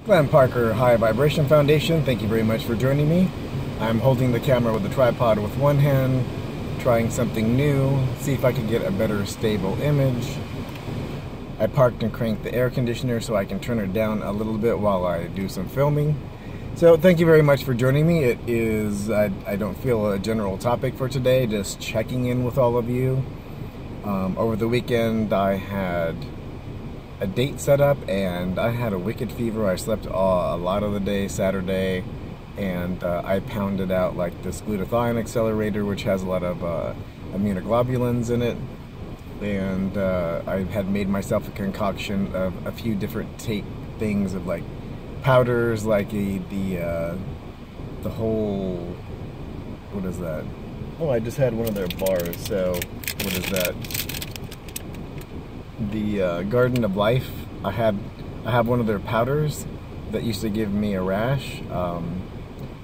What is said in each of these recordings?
Glenn Parker, High Vibration Foundation. Thank you very much for joining me. I'm holding the camera with the tripod with one hand, trying something new, see if I can get a better stable image. I parked and cranked the air conditioner so I can turn it down a little bit while I do some filming. So thank you very much for joining me. It is, I don't feel a general topic for today, just checking in with all of you. Over the weekend I had a date set up and I had a wicked fever. I slept a lot of the day Saturday, and I pounded out like this glutathione accelerator, which has a lot of immunoglobulins in it, and I had made myself a concoction of a few different things of like powders, like the whole, what is that? Oh, I just had one of their bars. So what is that? The Garden of Life. I have one of their powders that used to give me a rash,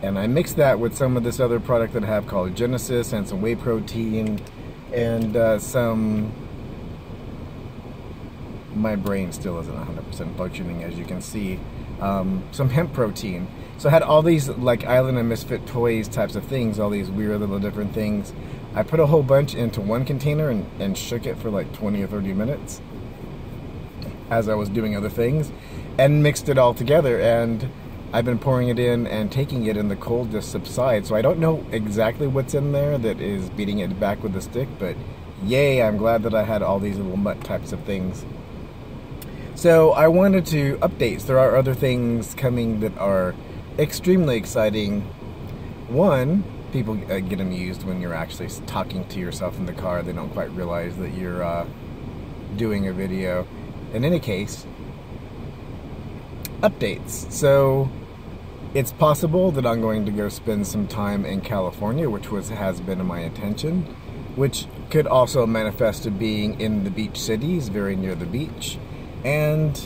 and I mixed that with some of this other product that I have called Genesis, and some whey protein, and some, my brain still isn't 100% functioning, as you can see, some hemp protein. So I had all these like Island of Misfit Toys types of things, all these weird little different things. I put a whole bunch into one container and shook it for like 20 or 30 minutes as I was doing other things, and mixed it all together, and I've been pouring it in and taking it, and the cold just subsides. So I don't know exactly what's in there that is beating it back with a stick, but yay, I'm glad that I had all these little mutt types of things. So I wanted to updates. There are other things coming that are extremely exciting. One, people get amused when you're actually talking to yourself in the car. They don't quite realize that you're doing a video. In any case, updates. So it's possible that I'm going to go spend some time in California, which has been my intention, which could also manifest to being in the beach cities, very near the beach. And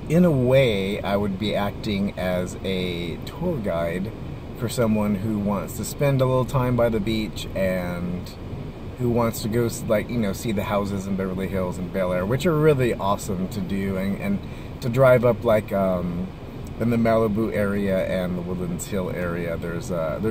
in a way, I would be acting as a tour guide for someone who wants to spend a little time by the beach and who wants to go, like, you know, see the houses in Beverly Hills and Bel Air, which are really awesome to do, and to drive up like in the Malibu area and the Woodlands Hill area. There's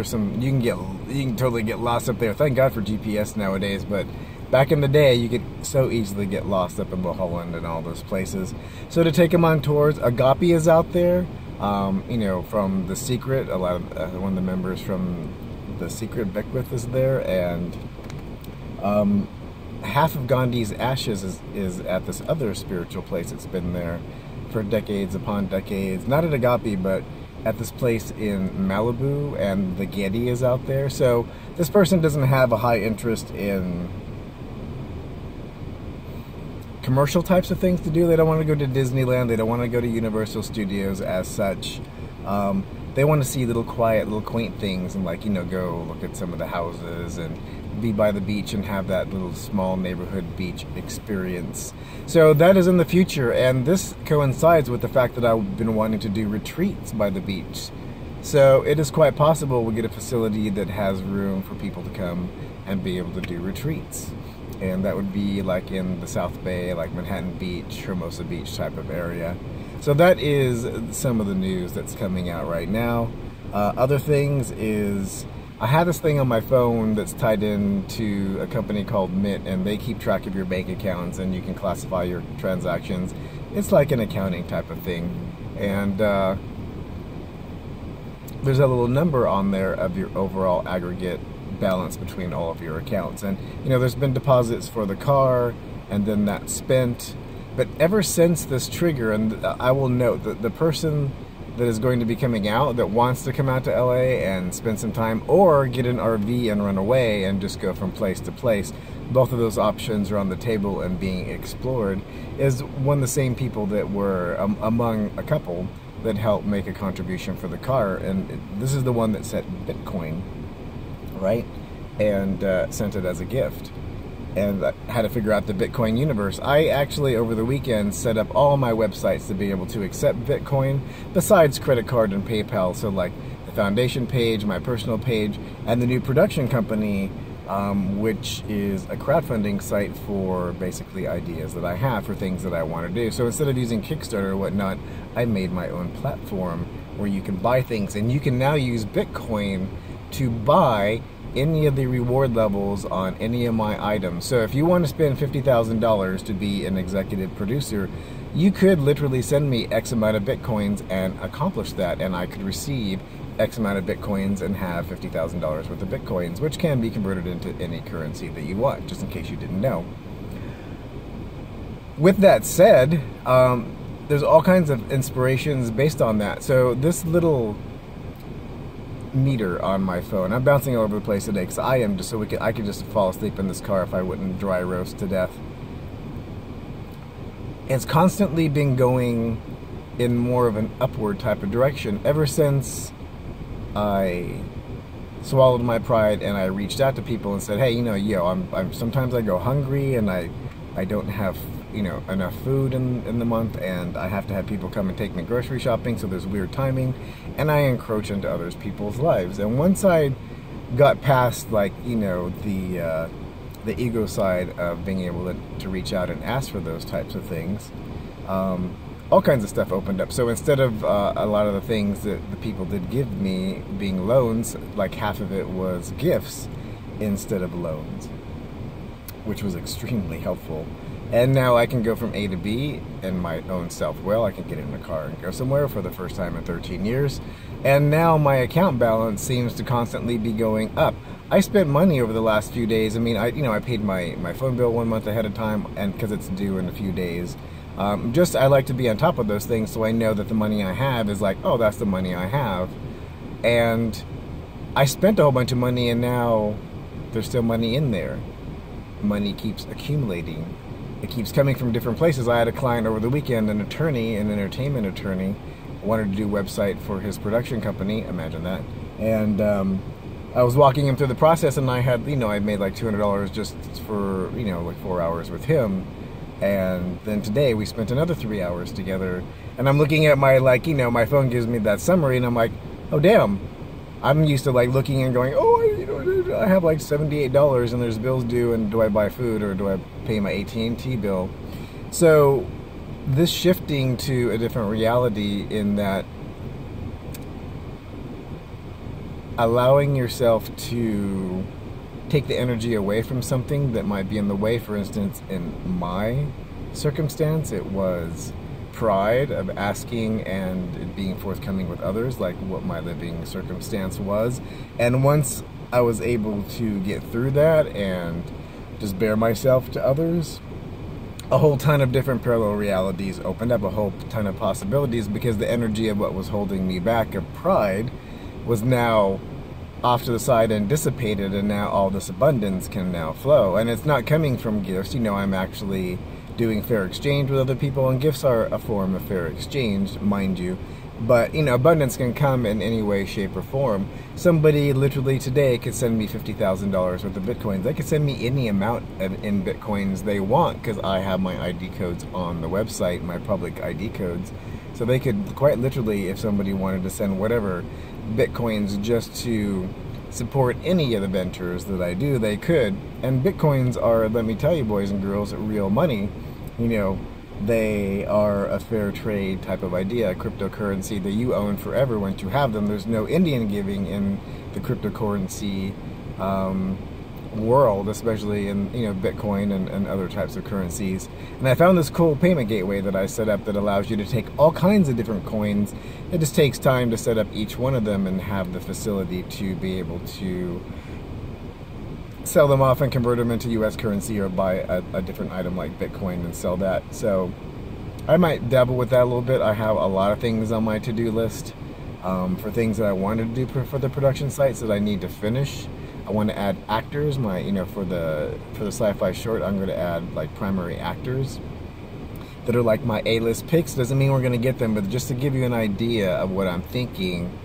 some, you can totally get lost up there. Thank God for GPS nowadays, but back in the day, you could so easily get lost up in Mulholland and all those places. So to take them on tours, Agape is out there. You know, from The Secret, a lot of one of the members from The Secret, Beckwith, is there, and half of Gandhi's ashes is at this other spiritual place that's been there for decades upon decades. Not at Agape, but at this place in Malibu, and the Getty is out there. So this person doesn't have a high interest in commercial types of things to do. They don't want to go to Disneyland. They don't want to go to Universal Studios as such. They want to see little quiet, little quaint things, and, like, you know, go look at some of the houses and be by the beach and have that little small neighborhood beach experience. So that is in the future, and this coincides with the fact that I've been wanting to do retreats by the beach. So it is quite possible we'll get a facility that has room for people to come and be able to do retreats. And that would be like in the South Bay, like Manhattan Beach, Hermosa Beach type of area. So that is some of the news that's coming out right now. Other things is, I have this thing on my phone that's tied into a company called Mint, and they keep track of your bank accounts and you can classify your transactions. It's like an accounting type of thing. And there's a little number on there of your overall aggregate balance between all of your accounts. And, you know, there's been deposits for the car, and then that's spent. But ever since this trigger, and I will note that the person that is going to be coming out, that wants to come out to LA and spend some time, or get an RV and run away and just go from place to place, both of those options are on the table and being explored, is one of the same people that were among a couple that helped make a contribution for the car. And this is the one that sent Bitcoin, right? And sent it as a gift. And I had to figure out the Bitcoin universe. I actually, over the weekend, set up all my websites to be able to accept Bitcoin, besides credit card and PayPal. So like the foundation page, my personal page, and the new production company which is a crowdfunding site for basically ideas that I have for things that I want to do. So instead of using Kickstarter or whatnot, I made my own platform where you can buy things, and you can now use Bitcoin to buy any of the reward levels on any of my items. So if you want to spend $50,000 to be an executive producer, you could literally send me X amount of Bitcoins and accomplish that, and I could receive X amount of Bitcoins and have $50,000 worth of Bitcoins, which can be converted into any currency that you want, just in case you didn't know. With that said, there's all kinds of inspirations based on that. So this little meter on my phone, I'm bouncing all over the place today because I am just so I could just fall asleep in this car if I wouldn't dry roast to death. It's constantly been going in more of an upward type of direction ever since I swallowed my pride and I reached out to people and said, hey, you know, I'm sometimes I go hungry and I don't have, you know, enough food in the month, and I have to have people come and take me grocery shopping, so there's weird timing, and I encroach into other people's lives. And once I got past, like, you know, the ego side of being able to reach out and ask for those types of things, all kinds of stuff opened up. So instead of a lot of the things that the people did give me being loans, like half of it was gifts instead of loans, which was extremely helpful. And now I can go from A to B in my own self-will. I can get in a car and go somewhere for the first time in 13 years. And now my account balance seems to constantly be going up. I spent money over the last few days. I mean, I paid my phone bill 1 month ahead of time, and because it's due in a few days. I like to be on top of those things, so I know that the money I have is like, oh, that's the money I have. And I spent a whole bunch of money, and now there's still money in there. Money keeps accumulating. It keeps coming from different places. I had a client over the weekend, an entertainment attorney, wanted to do a website for his production company. Imagine that. And I was walking him through the process, and I had, I made like $200 just for, like 4 hours with him. And then today we spent another 3 hours together. And I'm looking at my, my phone gives me that summary, and I'm like, oh, damn. I'm used to looking and going, oh, I have like $78 and there's bills due, and do I buy food or do I pay my AT&T bill? So this shifting to a different reality, in that allowing yourself to take the energy away from something that might be in the way. For instance, in my circumstance, it was pride of asking and being forthcoming with others, like what my living circumstance was. And once I was able to get through that and just bare myself to others, a whole ton of different parallel realities opened up, a whole ton of possibilities, because the energy of what was holding me back, of pride, was now off to the side and dissipated, and now all this abundance can now flow. And it's not coming from gifts. I'm actually doing fair exchange with other people, and gifts are a form of fair exchange, mind you. But, abundance can come in any way, shape, or form. Somebody literally today could send me $50,000 worth of Bitcoins. They could send me any amount in Bitcoins they want, because I have my ID codes on the website, my public ID codes. So they could quite literally, if somebody wanted to send whatever Bitcoins just to support any of the ventures that I do, they could. And Bitcoins are, let me tell you, boys and girls, real money. They are a fair trade type of idea, a cryptocurrency that you own forever once you have them. There's no Indian giving in the cryptocurrency world, especially in Bitcoin and other types of currencies. And I found this cool payment gateway that I set up that allows you to take all kinds of different coins. It just takes time to set up each one of them and have the facility to be able to sell them off and convert them into US currency, or buy a different item like Bitcoin and sell that. So I might dabble with that a little bit. I have a lot of things on my to-do list for things that I wanted to do for the production sites that I need to finish. I want to add actors. For the sci-fi short, I'm going to add like primary actors that are like my A-list picks. Doesn't mean we're going to get them, but just to give you an idea of what I'm thinking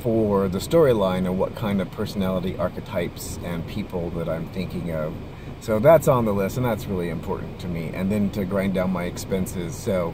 for the storyline, and what kind of personality archetypes and people that I'm thinking of. So that's on the list, and that's really important to me. And then to grind down my expenses. So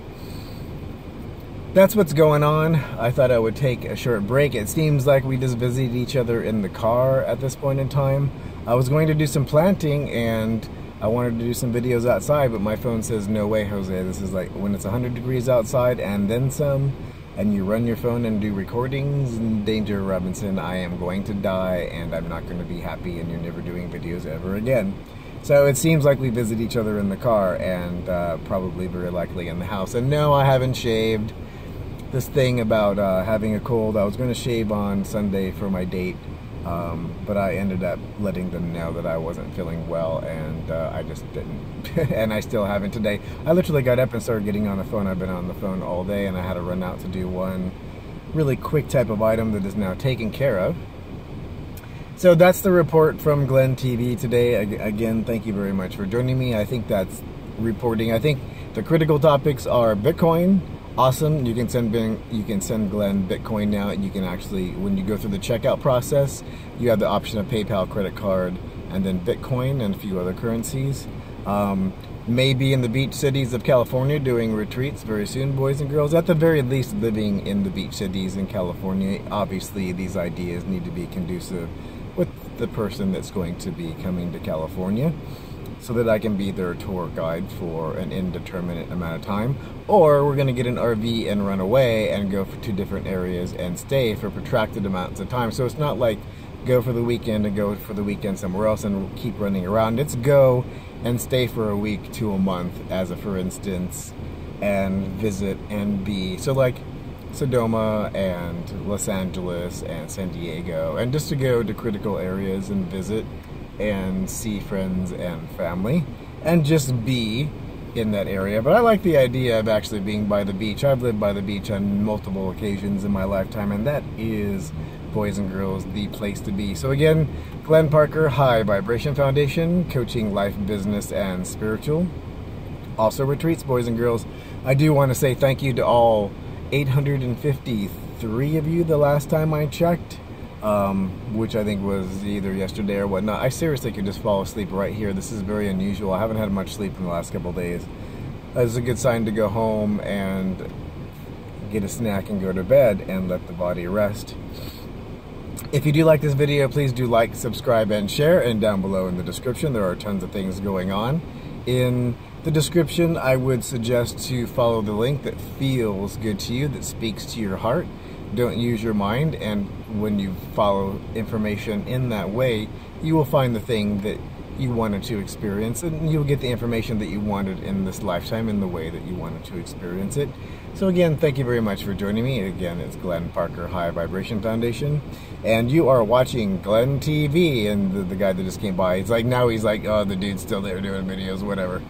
that's what's going on. I thought I would take a short break. It seems like we just visited each other in the car at this point in time. I was going to do some planting and I wanted to do some videos outside, but my phone says, no way, Jose. This is like when it's 100 degrees outside and then some, and you run your phone and do recordings, danger, Robinson. I am going to die and I'm not going to be happy, and you're never doing videos ever again. So it seems like we visit each other in the car and probably very likely in the house. And no, I haven't shaved. This thing about having a cold, I was going to shave on Sunday for my date, but I ended up letting them know that I wasn't feeling well, and I just didn't. And I still haven't today. I literally got up and started getting on the phone. I've been on the phone all day, and I had to run out to do one really quick type of item that is now taken care of. So that's the report from Glenn TV today. Again, thank you very much for joining me. I think that's reporting. I think the critical topics are Bitcoin. Awesome. You can send Glenn Bitcoin now. You can actually, when you go through the checkout process, you have the option of PayPal, credit card, and then Bitcoin and a few other currencies. Maybe in the beach cities of California doing retreats very soon, boys and girls. At the very least, living in the beach cities in California. Obviously, these ideas need to be conducive with the person that's going to be coming to California, so that I can be their tour guide for an indeterminate amount of time. Or we're going to get an RV and run away and go to different areas and stay for protracted amounts of time. So it's not like go for the weekend and go for the weekend somewhere else and keep running around. It's go and stay for a week to a month, as a for instance, and visit and be. So like Sedona and Los Angeles and San Diego, and just to go to critical areas and visit and see friends and family and just be in that area. But I like the idea of actually being by the beach. I've lived by the beach on multiple occasions in my lifetime, and that is, boys and girls, the place to be. So again, Glenn Parker, High Vibration Foundation, coaching life, business, and spiritual. Also retreats, boys and girls. I do want to say thank you to all 853 of you the last time I checked, which I think was either yesterday or whatnot. I seriously could just fall asleep right here. This is very unusual. I haven't had much sleep in the last couple of days. It's a good sign to go home and get a snack and go to bed and let the body rest. If you do like this video, please do like, subscribe, and share. And down below in the description, there are tons of things going on. In the description, I would suggest to follow the link that feels good to you, that speaks to your heart. Don't use your mind, and when you follow information in that way, you will find the thing that you wanted to experience, and you'll get the information that you wanted in this lifetime in the way that you wanted to experience it. So again, thank you very much for joining me. Again, it's Glenn Parker, High Vibration Foundation, and you are watching Glenn TV. And the guy that just came by, now he's like, oh, the dude's still there doing videos, whatever.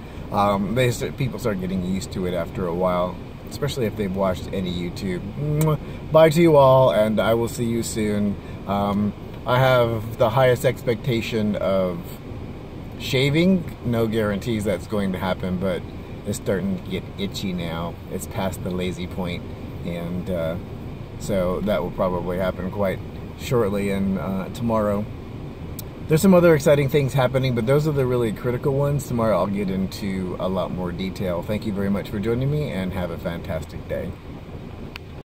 People start getting used to it after a while, especially if they've watched any YouTube. Bye to you all, and I will see you soon. I have the highest expectation of shaving. No guarantees that's going to happen, but it's starting to get itchy now. It's past the lazy point, and so that will probably happen quite shortly, and tomorrow. There's some other exciting things happening, but those are the really critical ones. Tomorrow I'll get into a lot more detail. Thank you very much for joining me, and have a fantastic day.